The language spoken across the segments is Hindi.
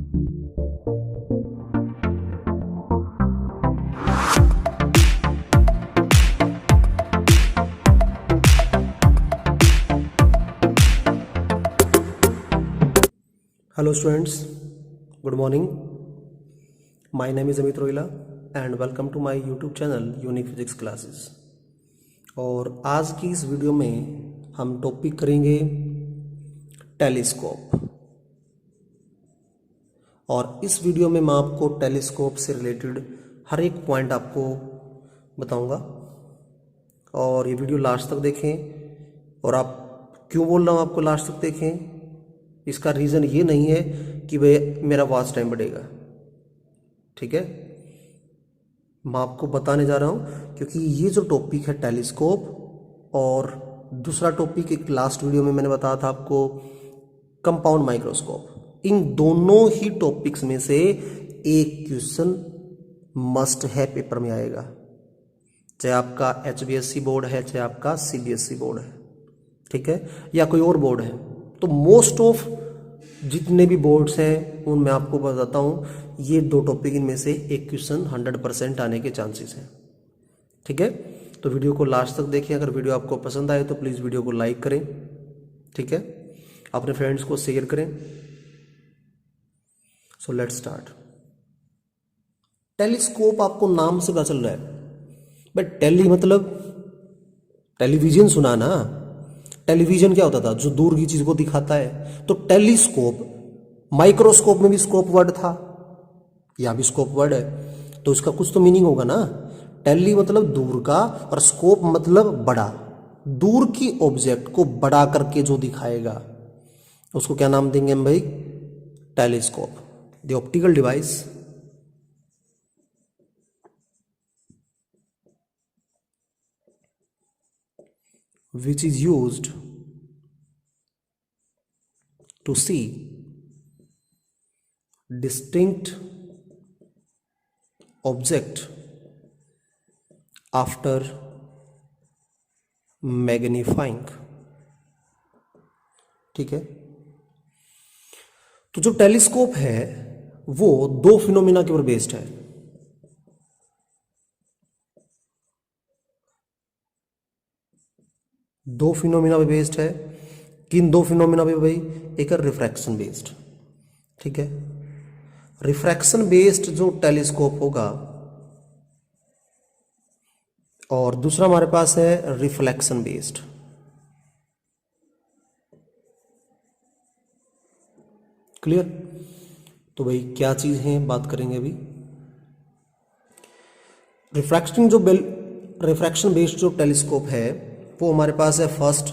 Hello students, good morning. My name is Amit Roila and welcome to my YouTube channel Unique Physics Classes. और आज की इस वीडियो में हम टॉपिक करेंगे टेलीस्कोप। और इस वीडियो में मैं आपको टेलीस्कोप से रिलेटेड हर एक पॉइंट आपको बताऊंगा और ये वीडियो लास्ट तक देखें। और आप क्यों बोल रहा हूँ आपको लास्ट तक देखें, इसका रीज़न ये नहीं है कि भाई मेरा वॉच टाइम बढ़ेगा, ठीक है। मैं आपको बताने जा रहा हूँ क्योंकि ये जो टॉपिक है टेलीस्कोप और दूसरा टॉपिक एक लास्ट वीडियो में मैंने बताया था आपको कंपाउंड माइक्रोस्कोप, इन दोनों ही टॉपिक्स में से एक क्वेश्चन मस्ट है पेपर में आएगा, चाहे आपका HBSC बोर्ड है चाहे आपका CBSE बोर्ड है, ठीक है, या कोई और बोर्ड है। तो मोस्ट ऑफ जितने भी बोर्ड्स हैं उनमें आपको बताता हूँ ये दो टॉपिक इनमें से एक क्वेश्चन 100% आने के चांसेस हैं, ठीक है। तो वीडियो को लास्ट तक देखें। अगर वीडियो आपको पसंद आए तो प्लीज़ वीडियो को लाइक करें, ठीक है, अपने फ्रेंड्स को शेयर करें। So let's start. टेलीस्कोप आपको नाम से पता चल रहा है, बट टेली मतलब टेलीविजन सुना ना। टेलीविजन क्या होता था, जो दूर की चीज को दिखाता है। तो टेलीस्कोप, माइक्रोस्कोप में भी स्कोप वर्ड था, यहां भी स्कोप वर्ड है, तो इसका कुछ तो मीनिंग होगा ना। टेली मतलब दूर का और स्कोप मतलब बड़ा, दूर की ऑब्जेक्ट को बड़ा करके जो दिखाएगा उसको क्या नाम देंगे हम भाई, telescope. The optical device which is used to see distinct object after magnifying, ठीक है। तो जो टेलीस्कोप है वो दो फिनोमिना के ऊपर बेस्ड है। दो फिनोमिना पे बेस्ड है। किन दो फिनोमिना पे भाई, एक है रिफ्रैक्शन बेस्ड, ठीक है। रिफ्रैक्शन बेस्ड जो टेलीस्कोप होगा और दूसरा हमारे पास है रिफ्लेक्शन बेस्ड। क्लियर। तो भाई क्या चीज है बात करेंगे अभी। रिफ्रैक्शन बेस्ड जो टेलीस्कोप है वो हमारे पास है फर्स्ट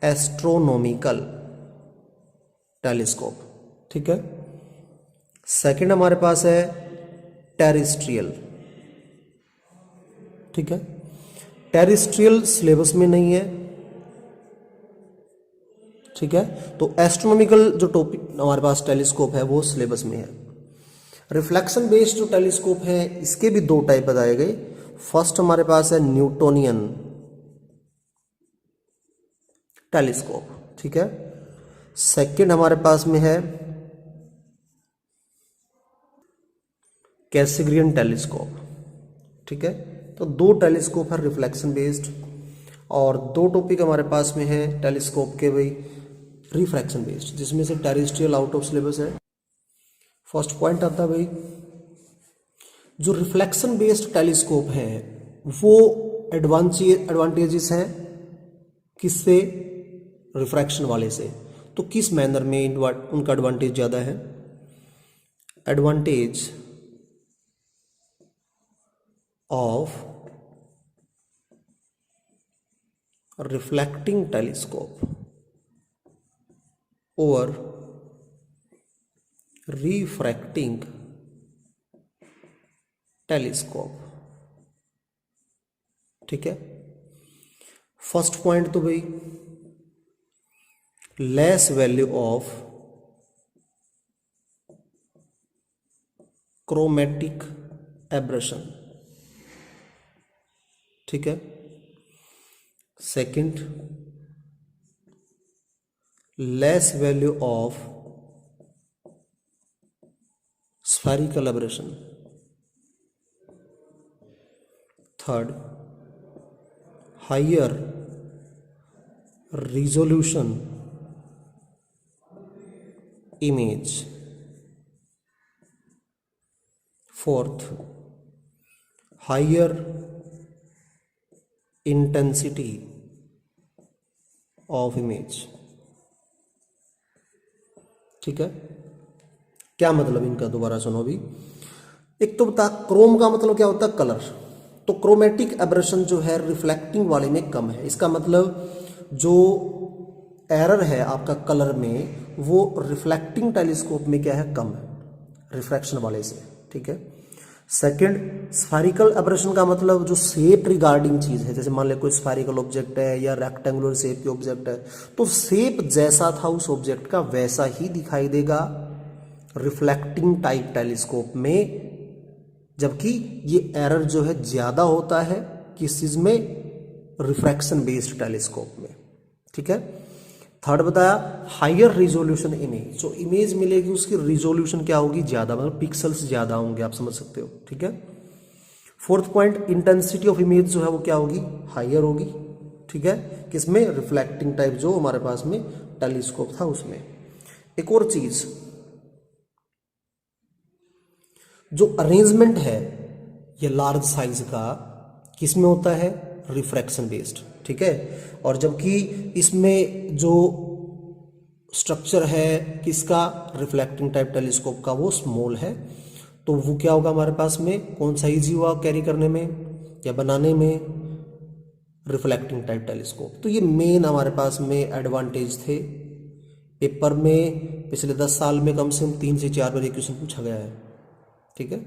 एस्ट्रोनॉमिकल टेलीस्कोप, ठीक है। सेकंड हमारे पास है टेरेस्ट्रियल, ठीक है। टेरेस्ट्रियल सिलेबस में नहीं है, ठीक है। तो एस्ट्रोनॉमिकल जो टॉपिक हमारे पास टेलीस्कोप है वो सिलेबस में है। रिफ्लेक्शन बेस्ड जो टेलीस्कोप है इसके भी दो टाइप बताए गए। फर्स्ट हमारे पास है न्यूटोनियन टेलीस्कोप, ठीक है। सेकंड हमारे पास में है कैसिग्रियन टेलीस्कोप, ठीक है। तो दो टेलीस्कोप है रिफ्लेक्शन बेस्ड और दो टॉपिक हमारे पास में है टेलीस्कोप के भाई रिफ्रैक्शन बेस्ड, जिसमें से टेरेस्ट्रियल आउट ऑफ सिलेबस है। फर्स्ट पॉइंट आता है भाई, जो रिफ्लेक्शन बेस्ड टेलीस्कोप है वो एडवांटेजेस हैं किससे, रिफ्रैक्शन वाले से। तो किस मैनर में उनका एडवांटेज ज़्यादा है। Advantage of reflecting telescope over refracting telescope, ठीक है। फर्स्ट पॉइंट तो भाई less value of chromatic aberration, ठीक है। Second, less value of spherical aberration. Third, higher resolution image. Fourth, higher intensity of image. ठीक है, क्या मतलब इनका, दोबारा सुनो अभी। एक तो बता, क्रोम का मतलब क्या होता है, कलर। तो क्रोमेटिक एब्रेशन जो है रिफ्लेक्टिंग वाले में कम है। इसका मतलब जो एरर है आपका कलर में, वो रिफ्लेक्टिंग टेलीस्कोप में क्या है, कम है रिफ्रैक्शन वाले से। ठीक है। सेकंड, स्फेरिकल एब्रेशन का मतलब जो शेप रिगार्डिंग चीज है, जैसे मान ले कोई स्फेरिकल ऑब्जेक्ट है या रेक्टेंगुलर शेप की ऑब्जेक्ट है, तो शेप जैसा था उस ऑब्जेक्ट का वैसा ही दिखाई देगा रिफ्लेक्टिंग टाइप टेलीस्कोप में, जबकि ये एरर जो है ज्यादा होता है किस चीज में, रिफ्रैक्शन बेस्ड टेलीस्कोप में। ठीक है। थर्ड बताया, हायर रिजोल्यूशन इमेज, जो इमेज मिलेगी उसकी रिजोल्यूशन क्या होगी, ज्यादा, मतलब पिक्सल्स ज्यादा होंगे, आप समझ सकते हो। ठीक है। Fourth point, intensity of image जो है वो क्या होगी, हायर होगी। ठीक है, किसमें, रिफ्लेक्टिंग टाइप जो हमारे पास में टेलीस्कोप था उसमें। एक और चीज, जो अरेंजमेंट है ये लार्ज साइज का किसमें होता है, रिफ्रैक्शन बेस्ड। ठीक है। और जबकि इसमें जो स्ट्रक्चर है किसका, रिफ्लेक्टिंग टाइप टेलीस्कोप का, वो स्मॉल है। तो वो क्या होगा हमारे पास में, कौन सा इजी हुआ कैरी करने में या बनाने में, रिफ्लेक्टिंग टाइप टेलीस्कोप। तो ये मेन हमारे पास में एडवांटेज थे। पेपर में पिछले 10 साल में कम से कम 3 से 4 बार ये क्वेश्चन पूछा गया है। ठीक है।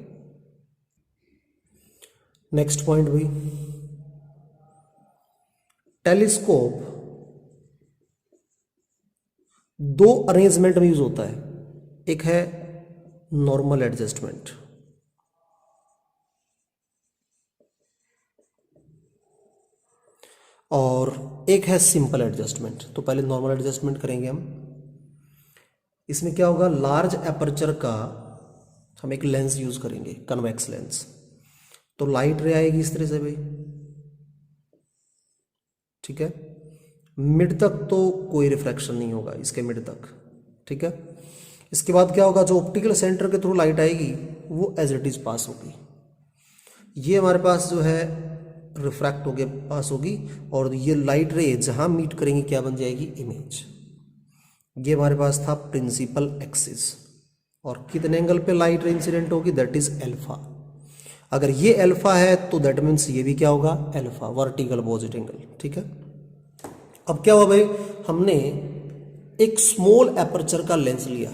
नेक्स्ट पॉइंट भाई, टेलीस्कोप दो अरेंजमेंट में यूज होता है। एक है नॉर्मल एडजस्टमेंट, और एक है सिंपल एडजस्टमेंट। तो पहले नॉर्मल एडजस्टमेंट करेंगे हम। इसमें क्या होगा, लार्ज एपर्चर का हम एक लेंस यूज करेंगे, कन्वेक्स लेंस। तो लाइट रे आएगी इस तरह से भाई। ठीक है। मिड तक तो कोई रिफ्रैक्शन नहीं होगा, इसके मिड तक। ठीक है। इसके बाद क्या होगा, जो ऑप्टिकल सेंटर के थ्रू लाइट आएगी वो एज इट इज पास होगी। ये हमारे पास जो है रिफ्रैक्ट होके पास होगी, और ये लाइट रे जहां मीट करेंगी क्या बन जाएगी, इमेज। ये हमारे पास था प्रिंसिपल एक्सिस, और कितने एंगल पे लाइट रे इंसिडेंट होगी, दैट इज एल्फा। अगर ये एल्फा है तो दैट मीन्स ये भी क्या होगा, एल्फा, वर्टिकल अपोजिट एंगल। ठीक है। अब क्या हुआ भाई, हमने एक स्मॉल एपर्चर का लेंस लिया।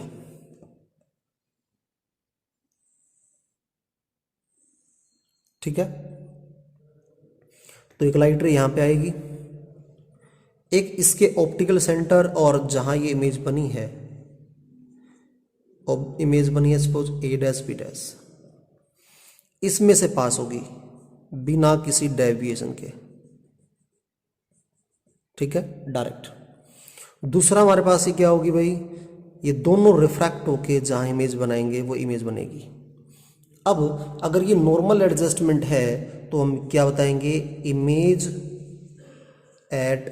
ठीक है। तो एक लाइट रे यहां पे आएगी, एक इसके ऑप्टिकल सेंटर और जहां ये इमेज बनी है, और इमेज बनी है सपोज ए डैश बी डैश, इसमें से पास होगी बिना किसी डेविएशन के। ठीक है, डायरेक्ट। दूसरा हमारे पास ये क्या होगी भाई, ये दोनों रिफ्रैक्ट होके जहां इमेज बनाएंगे वो इमेज बनेगी। अब अगर ये नॉर्मल एडजस्टमेंट है तो हम क्या बताएंगे, इमेज एट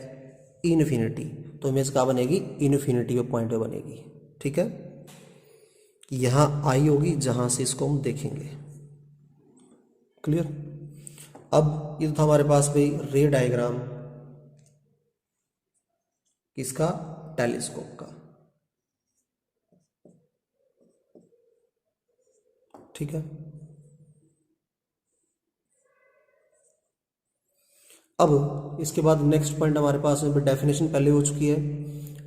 इन्फिनिटी। तो इमेज कहाँ बनेगी, इन्फिनिटी पे पॉइंट पे बनेगी। ठीक है। यहां आई होगी जहां से इसको हम देखेंगे। क्लियर। अब ये तो था हमारे पास भाई रे डायग्राम किसका, टेलीस्कोप का। ठीक है। अब इसके बाद नेक्स्ट पॉइंट हमारे पास में, डेफिनेशन पहले हो चुकी है,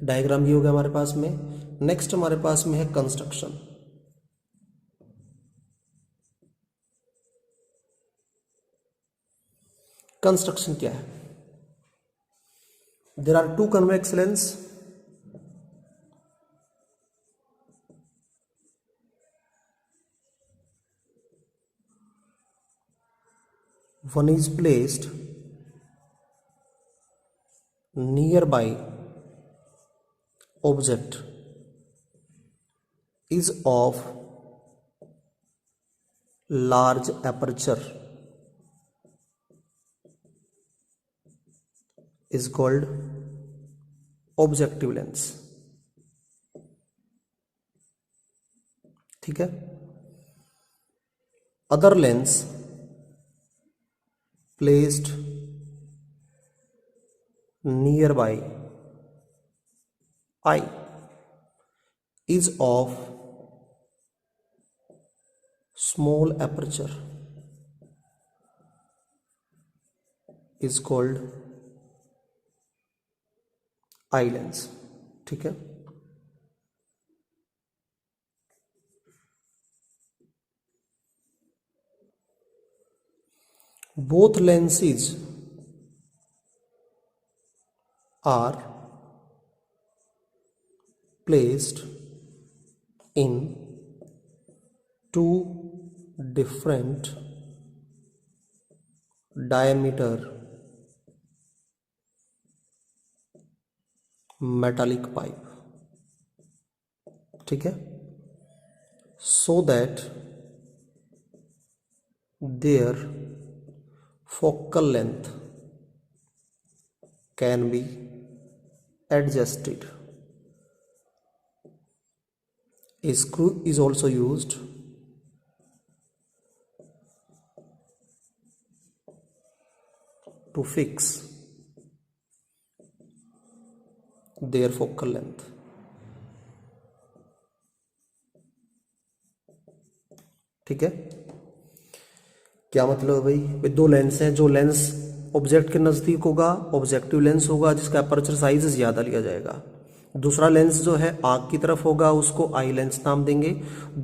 डायग्राम ये हो गया हमारे पास में। नेक्स्ट हमारे पास में है कंस्ट्रक्शन। कंस्ट्रक्शन क्या है, there are two convex lens, one is placed nearby object is of large aperture is called objective lens। ठीक है। Other lens placed nearby eye is of small aperture is called eye lens। ठीक है। both lenses are placed in two different diameter metallic pipe। ठीक है। so that their focal length can be adjusted। A screw is also used to fix their focal length। ठीक है। क्या मतलब है भाई, दो लेंस हैं, जो लेंस ऑब्जेक्ट के नज़दीक होगा ऑब्जेक्टिव लेंस होगा जिसका अपर्चर साइज ज़्यादा लिया जाएगा। दूसरा लेंस जो है आँख की तरफ होगा उसको आई लेंस नाम देंगे।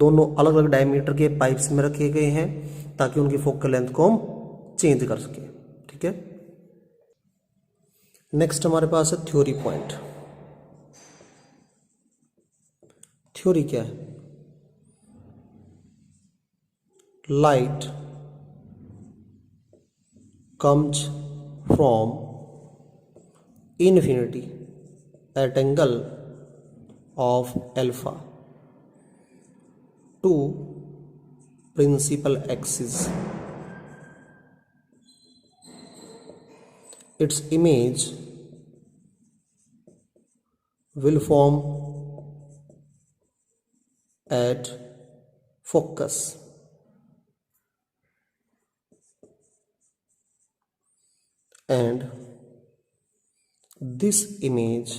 दोनों अलग अलग डायमीटर के पाइप्स में रखे गए हैं ताकि उनकी फोकल लेंथ को हम चेंज कर सके। ठीक है। नेक्स्ट हमारे पास है थ्योरी पॉइंट। थ्योरी क्या है? Light comes from infinity at angle of alpha to principal axis। Its image will form at focus and this image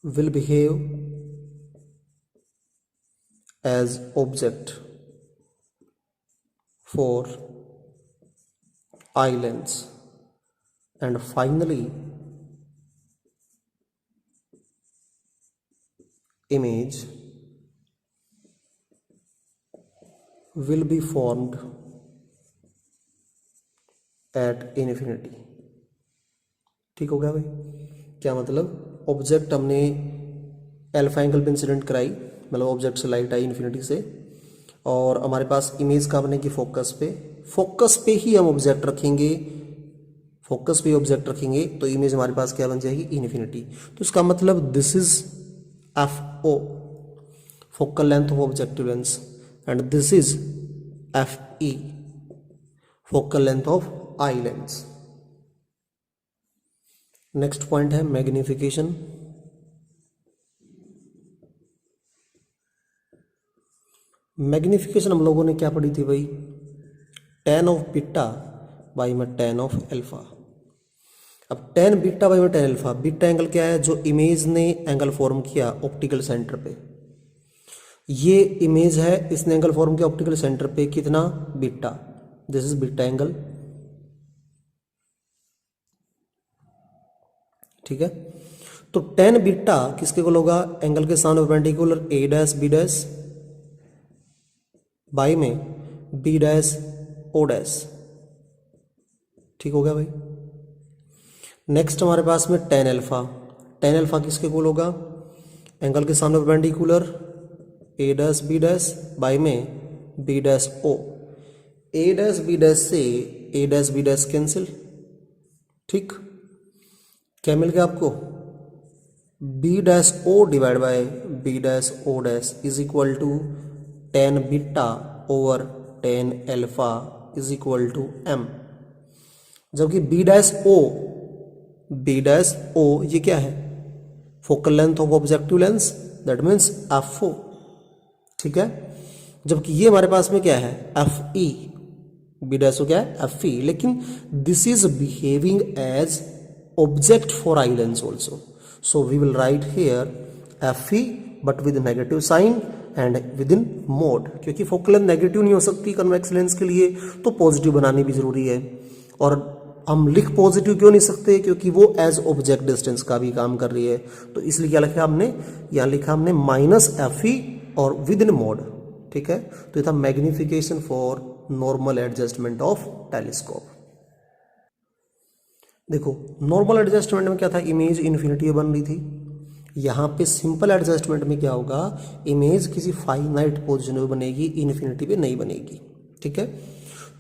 will behave as object for eye lens and finally image will be formed at infinity. ठीक हो गया भाई। क्या मतलब, ऑब्जेक्ट हमने अल्फा एंगल पे इंसिडेंट कराई, मतलब ऑब्जेक्ट से लाइट आई इन्फिनिटी से, और हमारे पास इमेज कहाँ बनेगी? फोकस पे। फोकस पे ही हम ऑब्जेक्ट रखेंगे, फोकस पे ऑब्जेक्ट रखेंगे तो इमेज हमारे पास क्या बन जाएगी? इन्फिनिटी। तो इसका मतलब this is F O, focal length of objective lens, and this is F E, focal length of eye lens. Next point है मैग्निफिकेशन। मैग्निफिकेशन हम लोगों ने क्या पढ़ी थी भाई? tan ऑफ बीटा बाई में tan ऑफ अल्फा। अब tan बीटा बाई में tan अल्फा, बीटा एंगल क्या है? जो इमेज ने एंगल फॉर्म किया ऑप्टिकल सेंटर पे, ये इमेज है, इसने एंगल फॉर्म किया ऑप्टिकल सेंटर पे, कितना? Beta. This is beta angle. ठीक है। तो tan बीटा किसके इक्वल होगा? एंगल के सामने perpendicular A dash B dash by में बी डैश ओ डैश। ठीक हो गया भाई। नेक्स्ट हमारे पास में tan अल्फा। tan अल्फा किसके इक्वल होगा? एंगल के सामने perpendicular A dash B dash by में B dash O. A dash B dash से A dash B dash cancel. ठीक, क्या मिल गया आपको? B dash O divide by B dash O dash is equal to tan beta over tan alpha is equal to M. जबकि बी डैश ओ ये क्या है, focal length of objective lens, that means F O, ठीक है। जबकि ये हमारे पास में क्या है, F E, B dash O क्या है, एफ ई, लेकिन this is behaving as object for eye lens also, so we will write here F E but with negative sign and within mode, क्योंकि फोकल लेंथ नेगेटिव नहीं हो सकती कन्वेक्स लेंस के लिए, तो पॉजिटिव बनानी भी जरूरी है। और हम लिख पॉजिटिव क्यों नहीं सकते, क्योंकि वो एज ऑब्जेक्ट डिस्टेंस का भी काम कर रही है, तो इसलिए क्या लिखा हमने, यहाँ लिखा हमने माइनस एफ ई और विद इन मोड, ठीक है। तो ये था magnification for normal adjustment of telescope. देखो नॉर्मल एडजस्टमेंट में क्या था, इमेज इन्फिनिटी बन रही थी। यहाँ पे सिंपल एडजस्टमेंट में क्या होगा, इमेज किसी फाइनाइट पोजीशन में बनेगी, इन्फिनिटी पे नहीं बनेगी, ठीक है।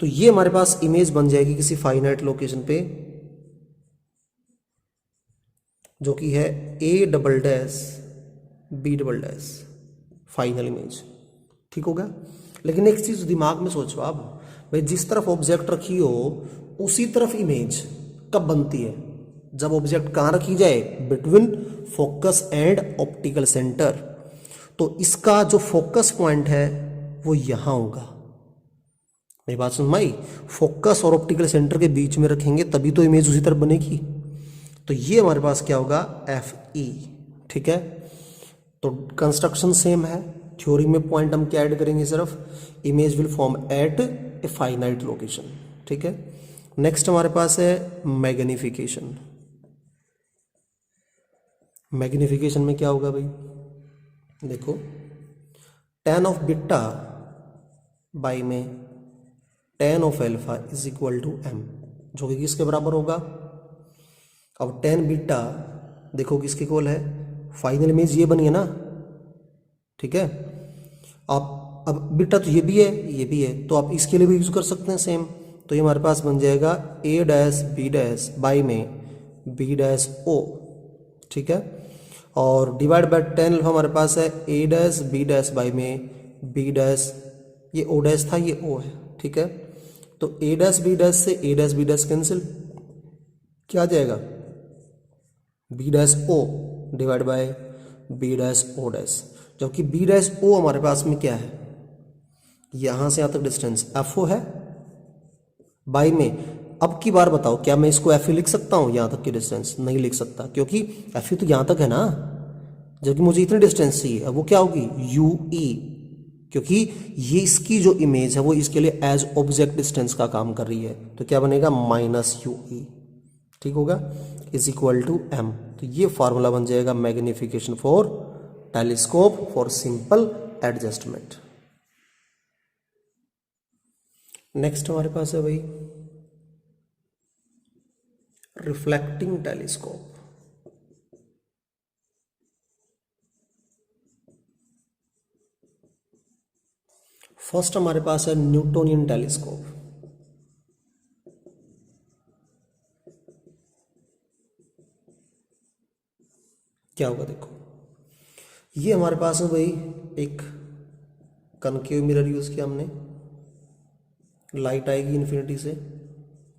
तो ये हमारे पास इमेज बन जाएगी किसी फाइनाइट लोकेशन पे, जो कि है A double dash B double dash, final image, ठीक होगा। लेकिन एक चीज दिमाग में सोचो आप, भाई जिस तरफ ऑब्जेक्ट रखी हो उसी तरफ इमेज कब बनती है, जब ऑब्जेक्ट कहाँ रखी जाए, between focus and optical centre. तो इसका जो फोकस पॉइंट है वो यहां होगा, मेरी बात सुन भाई, फोकस और ऑप्टिकल सेंटर के बीच में रखेंगे तभी तो इमेज उसी तरफ बनेगी। तो ये हमारे पास क्या होगा, एफ ई, ठीक है। तो कंस्ट्रक्शन सेम है, थ्योरी में पॉइंट हम क्या ऐड करेंगे, सिर्फ image will form at a finite location, ठीक है। नेक्स्ट हमारे पास है मैग्निफिकेशन। मैग्निफिकेशन में क्या होगा भाई, देखो tan ऑफ बीटा बाई में tan of alpha is equal to M, जो कि किसके बराबर होगा। अब tan बीटा देखो किसके इक्वल है, फाइनल इमेज ये बनी है ना, ठीक है। आप अब बीटा तो ये भी है ये भी है, तो आप इसके लिए भी यूज कर सकते हैं सेम। तो ये हमारे पास बन जाएगा ए डैश बी डैश बाई में बी डैश ओ, ठीक है। और डिवाइड बाय टेन अल्फा हमारे पास है ए डैश बी डैश बाई में बी डैश, ये ओ डैश था ये ओ है, ठीक है। तो ए डैश बी डैश से A dash B dash cancel, क्या आ जाएगा, B dash O divide by B dash O dash. जबकि बी डैश ओ हमारे पास में क्या है, यहां से यहां तक डिस्टेंस एफ ओ है, बाई में अब की बार बताओ क्या मैं इसको एफ ई लिख सकता हूं, यहां तक की डिस्टेंस नहीं लिख सकता, क्योंकि एफ ई तो यहां तक है ना, जबकि मुझे इतनी डिस्टेंस चाहिए। अब वो क्या होगी, यू ई, क्योंकि ये इसकी जो इमेज है वो इसके लिए एज ऑब्जेक्ट डिस्टेंस का काम कर रही है, तो क्या बनेगा माइनस यू ई, ठीक होगा, इज इक्वल टू एम। तो ये फॉर्मूला बन जाएगा magnification for telescope for simple adjustment. Next हमारे पास है भाई रिफ्लेक्टिंग टेलीस्कोप। फर्स्ट हमारे पास है न्यूटोनियन टेलीस्कोप। क्या होगा देखो, ये हमारे पास है भाई एक कनकेव मिरर यूज किया हमने, लाइट आएगी इन्फिनिटी से,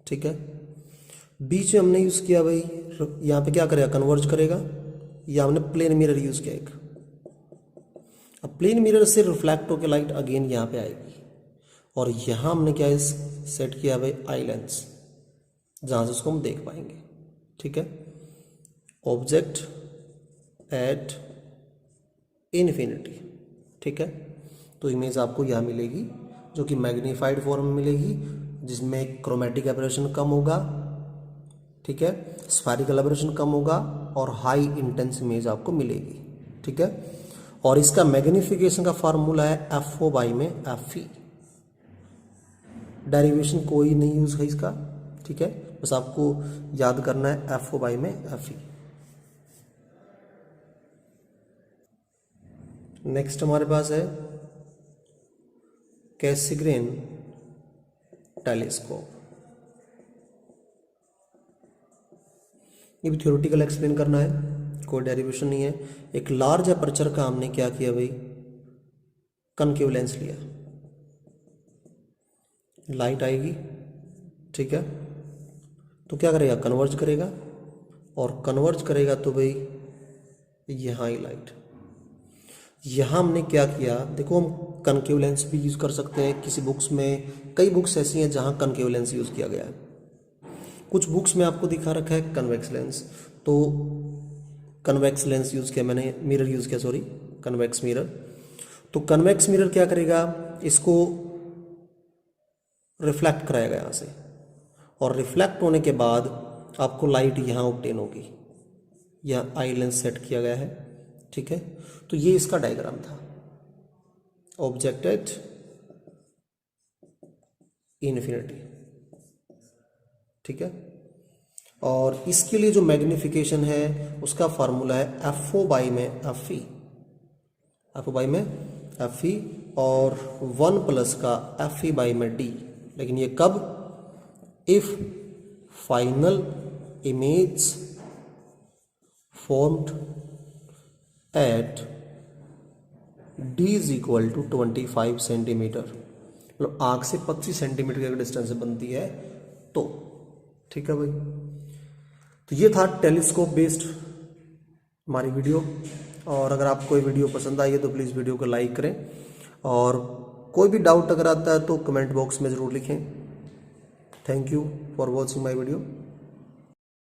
ठीक है। बीच में हमने यूज किया भाई, यहाँ पे क्या करेगा, कन्वर्ज करेगा, या हमने प्लेन मिरर यूज किया एक। अब प्लेन मिरर से रिफ्लेक्ट होकर लाइट अगेन यहाँ पे आएगी, और यहाँ हमने क्या सेट किया भाई आई लेंस, जहाँ से उसको हम देख पाएंगे, ठीक है। ऑब्जेक्ट एट इन्फिनिटी, ठीक है। तो इमेज आपको यहाँ मिलेगी जो कि मैग्नीफाइड फॉर्म में मिलेगी, जिसमें क्रोमेटिक एबरेशन कम होगा, ठीक है, स्फेरिकल एबरेशन कम होगा, और हाई इंटेंस इमेज आपको मिलेगी, ठीक है। और इसका मैग्निफिकेशन का फार्मूला है एफ ओ बाई में एफ ई, डेरिवेशन कोई नहीं यूज है इसका, ठीक है, बस आपको याद करना है एफ ओ बाई में एफ ई। नेक्स्ट हमारे पास है कैसिग्रेन टेलीस्कोप। ये भी थ्योरेटिकल एक्सप्लेन करना है, कोई डेरिवेशन नहीं है। एक लार्ज अपर्चर का हमने क्या किया भाई, कनकेव लेंस लिया, लाइट आएगी, ठीक है, तो क्या करेगा, कन्वर्ज करेगा, और कन्वर्ज करेगा तो भाई यहाँ ही लाइट। यहाँ हमने क्या किया, देखो हम कनकेव लेंस भी यूज़ कर सकते हैं, किसी बुक्स में कई बुक्स ऐसी हैं जहाँ कनकेव लेंस यूज़ किया गया है, कुछ बुक्स में आपको दिखा रखा है कन्वेक्स लेंस, तो कन्वेक्स लेंस यूज़ किया मैंने, मिरर यूज़ किया, सॉरी कन्वेक्स मिरर। तो कन्वेक्स मिरर क्या करेगा, इसको रिफ्लेक्ट कराएगा यहाँ से, और रिफ्लेक्ट होने के बाद आपको लाइट यहाँ ऑब्टेन होगी, यहाँ आई लेंस सेट किया गया है, ठीक है। तो ये इसका डायग्राम था, ऑब्जेक्ट एट इन्फिनिटी, ठीक है। और इसके लिए जो मैग्निफिकेशन है उसका फार्मूला है FO बाई में FE, FO बाई में FE, और 1 प्लस का FE बाई में D। लेकिन ये कब, if final image formed at D is equal to 25 centimetre, मतलब आँख से 25 सेंटीमीटर की डिस्टेंस से बनती है, तो ठीक है भाई। तो ये था टेलीस्कोप बेस्ड हमारी वीडियो, और अगर आपको ये वीडियो पसंद आई है तो प्लीज़ वीडियो को लाइक करें, और कोई भी डाउट अगर आता है तो कमेंट बॉक्स में ज़रूर लिखें। Thank you for watching my video.